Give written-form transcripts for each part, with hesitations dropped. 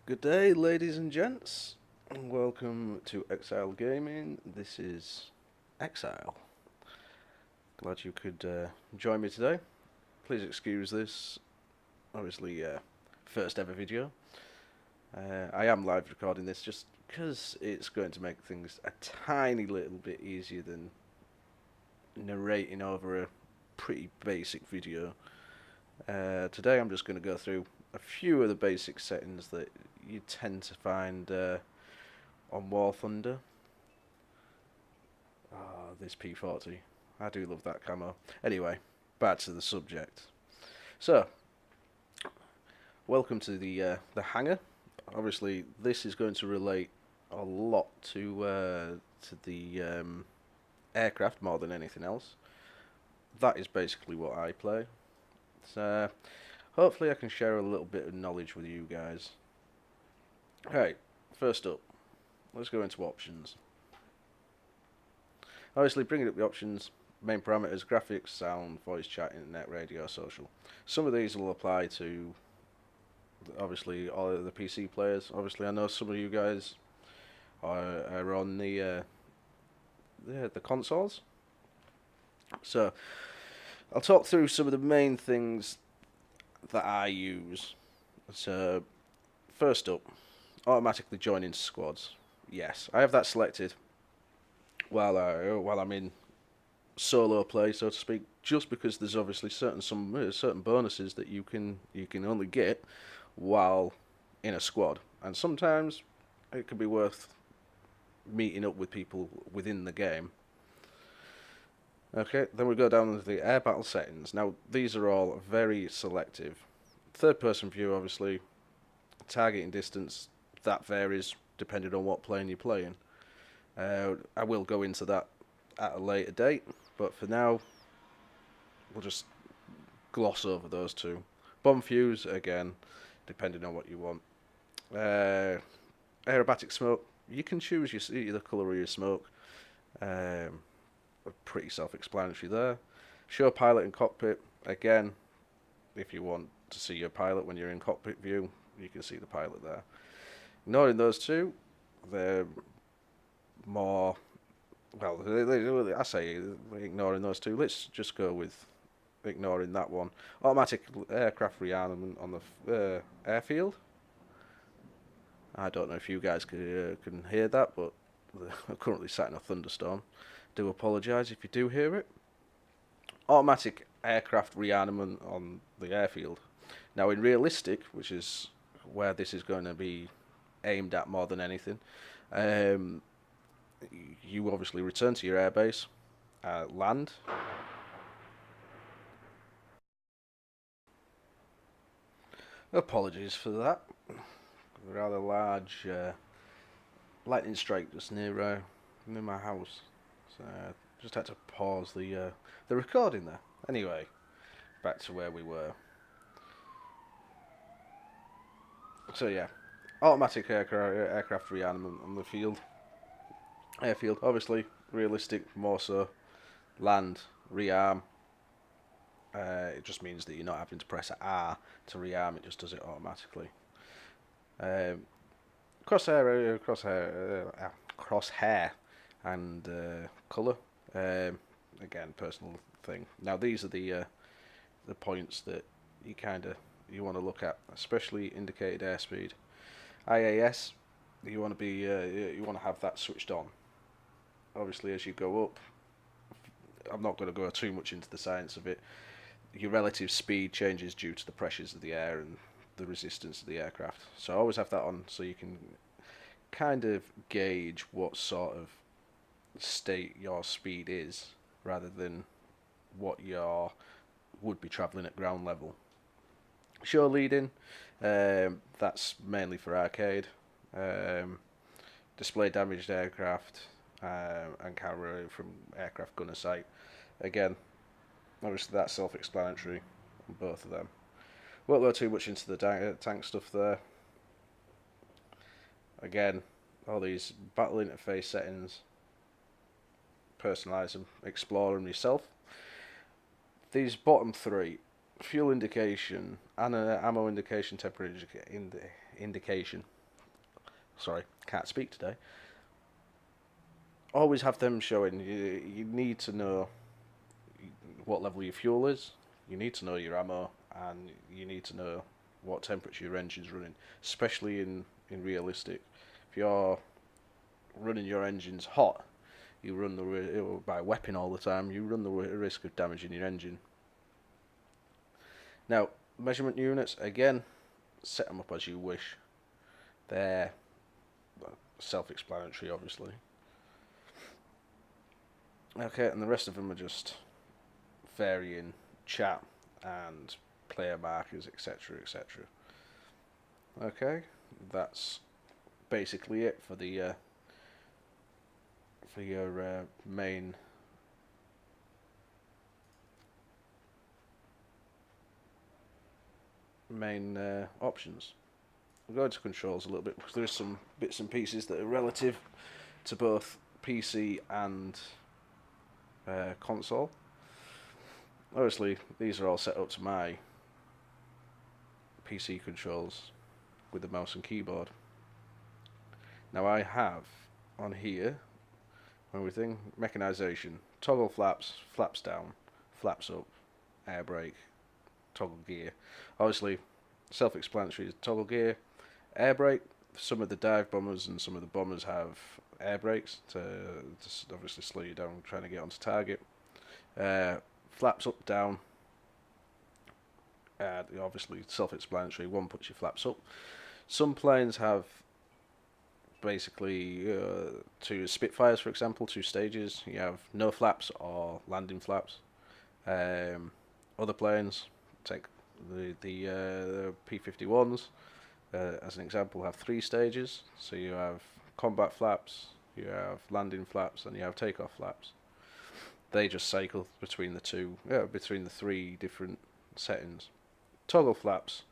Good day, ladies and gents, and welcome to Exile Gaming. This is Exile. Glad you could join me today. Please excuse this, obviously, first ever video. I am live recording this just because it's going to make things a tiny little bit easier than narrating over a pretty basic video. Today I'm just going to go through a few of the basic settings that you tend to find on War Thunder. This P40. I do love that camo. Anyway, back to the subject. So, welcome to the hangar. Obviously, this is going to relate a lot to the aircraft more than anything else. That is basically what I play. So, hopefully I can share a little bit of knowledge with you guys. Alright, first up, let's go into options. Obviously, bringing up the options, main parameters, graphics, sound, voice chat, internet, radio, social. Some of these will apply to, obviously, all of the PC players. Obviously, I know some of you guys are on the consoles. So, I'll talk through some of the main things that I use. So, first up, automatically joining squads. Yes, I have that selected while I'm in solo play, so to speak, just because there's obviously certain bonuses that you can only get while in a squad, and sometimes it could be worth meeting up with people within the game. Okay, then we go down to the air battle settings. Now these are all very selective. Third person view, obviously, targeting distance, that varies depending on what plane you're playing. I will go into that at a later date, but for now, we'll just gloss over those two. Bomb fuse, again, depending on what you want. Aerobatic smoke, you can choose the colour of your smoke. Pretty self-explanatory there. Show pilot in cockpit, again, if you want to see your pilot when you're in cockpit view, you can see the pilot there. Ignoring those two, they're more, well, I say ignoring those two. Let's just go with ignoring that one. Automatic aircraft rearmament on the airfield. I don't know if you guys can hear that, but I'm currently sat in a thunderstorm. Do apologise if you do hear it. Automatic aircraft rearmament on the airfield. Now in realistic, which is where this is going to be aimed at more than anything, you obviously return to your airbase, land. Apologies for that. A rather large lightning strike just near my house, so just had to pause the recording there. Anyway, back to where we were. So yeah, automatic aircraft rearmament on the airfield. Obviously, realistic more so. Land, rearm. It just means that you're not having to press R to rearm. It just does it automatically. Crosshair, and colour. Again, personal thing. Now these are the points that you want to look at, especially indicated airspeed. IAS, you want to have that switched on. Obviously, as you go up, I'm not going to go too much into the science of it. Your relative speed changes due to the pressures of the air and the resistance of the aircraft. So always have that on, so you can kind of gauge what sort of state your speed is, rather than what your would be travelling at ground level. Show leading, that's mainly for arcade. Display damaged aircraft and camera from aircraft gunner sight. Again, obviously that's self-explanatory on both of them. Won't go too much into the tank stuff there. Again, all these battle interface settings, personalise them, explore them yourself. These bottom three, fuel indication, and ammo indication, temperature indication. Sorry, can't speak today. Always have them showing. You need to know what level your fuel is. You need to know your ammo, and you need to know what temperature your engine's running, especially in realistic. If you're running your engines hot, you run the by weapon all the time. You run the risk of damaging your engine. Now, measurement units again, set them up as you wish. They're self-explanatory, obviously. Okay, and the rest of them are just varying chat and player markers, etc., etc. Okay, that's basically it for the for your main options. We'll go into controls a little bit because there's some bits and pieces that are relative to both PC and console. Obviously, these are all set up to my PC controls with the mouse and keyboard. Now I have on here everything: mechanization, toggle flaps, flaps down, flaps up, air brake, toggle gear. Obviously, self-explanatory is toggle gear, air brake. Some of the dive bombers and some of the bombers have air brakes to obviously slow you down trying to get onto target. Flaps up, down. Obviously self-explanatory. One puts your flaps up. Some planes have basically two Spitfires, for example, 2 stages. You have no flaps or landing flaps. Other planes, take the P-51s as an example, have 3 stages. So you have combat flaps, you have landing flaps, and you have takeoff flaps. They just cycle between between the 3 different settings. Toggle flaps.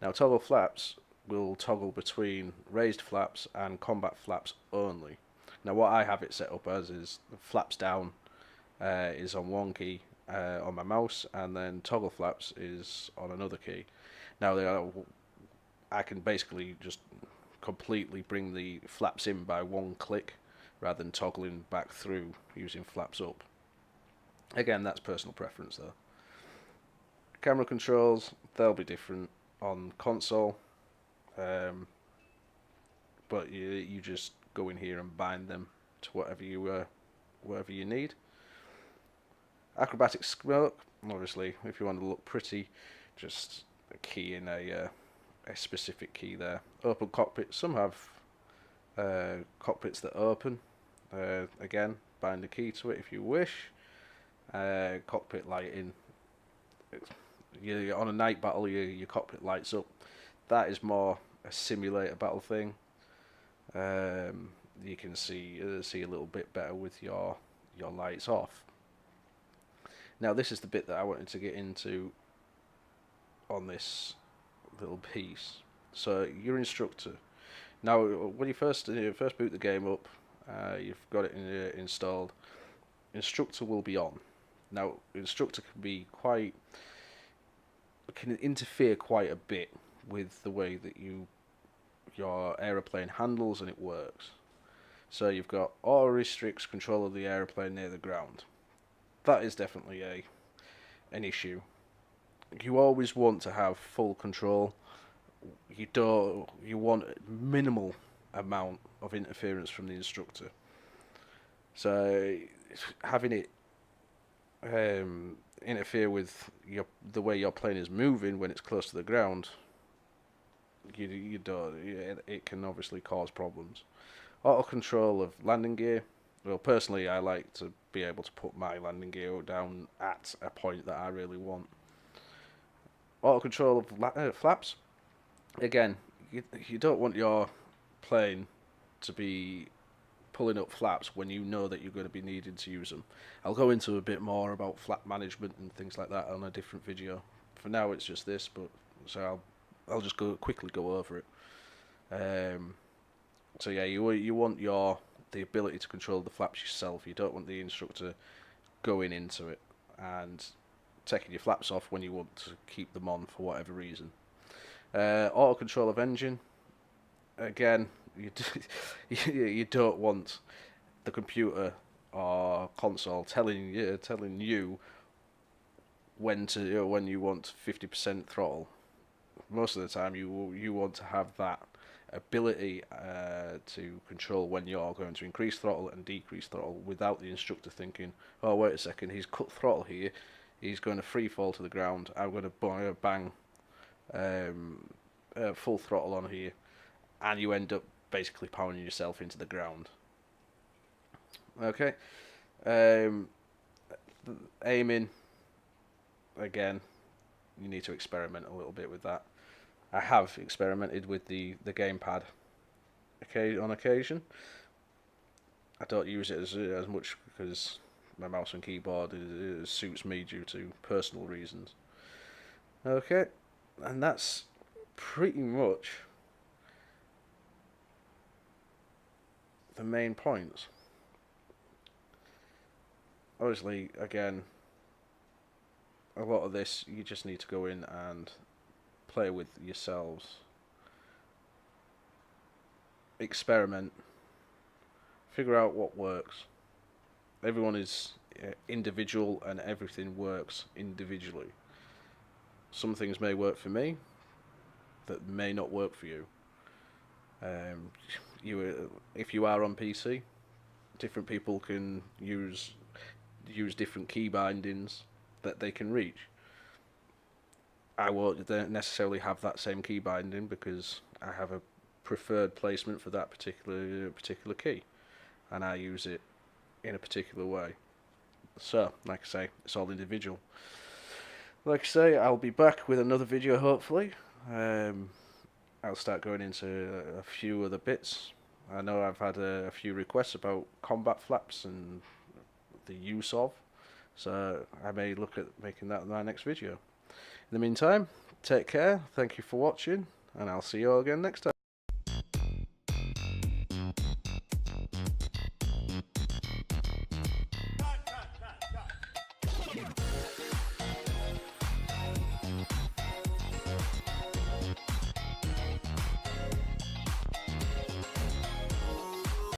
Now toggle flaps will toggle between raised flaps and combat flaps only. Now what I have it set up as is flaps down is on one key on my mouse, and then toggle flaps is on another key. Now I can basically just completely bring the flaps in by one click rather than toggling back through using flaps up. Again, that's personal preference though. Camera controls, they'll be different on console, but you just go in here and bind them to whatever you need. Acrobatic smoke, obviously, if you want to look pretty, just key in a specific key there. Open cockpit, some have cockpits that open. Again, bind a key to it if you wish. Cockpit lighting. On a night battle, your cockpit lights up. That is more a simulator battle thing. You can see a little bit better with your lights off. Now this is the bit that I wanted to get into on this little piece. So your instructor. Now when you first boot the game up, you've got it installed. Instructor will be on. Now instructor can interfere quite a bit with the way that your aeroplane handles and it works. So you've got auto restricts control of the aeroplane near the ground. That is definitely an issue. You always want to have full control. You want a minimal amount of interference from the instructor. So having it interfere with the way your plane is moving when it's close to the ground, it can obviously cause problems. Auto control of landing gear. Well, personally, I like to be able to put my landing gear down at a point that I really want. Auto control of flaps. Again, you don't want your plane to be pulling up flaps when you know that you're going to be needing to use them. I'll go into a bit more about flap management and things like that on a different video. For now, it's just this, but so I'll just quickly go over it. So yeah, you want the ability to control the flaps yourself. You don't want the instructor going into it and taking your flaps off when you want to keep them on for whatever reason. Auto control of engine. Again, you don't want the computer or console telling you when you want 50% throttle. Most of the time, you want to have that ability to control when you're going to increase throttle and decrease throttle without the instructor thinking, oh wait a second, he's cut throttle here, he's going to free fall to the ground, I'm going to bang full throttle on here, and you end up basically powering yourself into the ground. Okay, aiming, again, you need to experiment a little bit with that. I have experimented with the gamepad on occasion. I don't use it as much because my mouse and keyboard suits me due to personal reasons. Okay, and that's pretty much the main points. Obviously, again, a lot of this you just need to go in and play with yourselves, experiment, figure out what works. Everyone is individual and everything works individually. Some things may work for me that may not work for you. If you are on PC, different people can use different key bindings that they can reach. I won't necessarily have that same key binding because I have a preferred placement for that particular key, and I use it in a particular way. So, like I say, it's all individual. Like I say, I'll be back with another video hopefully. I'll start going into a few other bits. I know I've had a few requests about combat flaps and the use of, so I may look at making that in my next video. In the meantime, take care, thank you for watching, and I'll see you all again next time.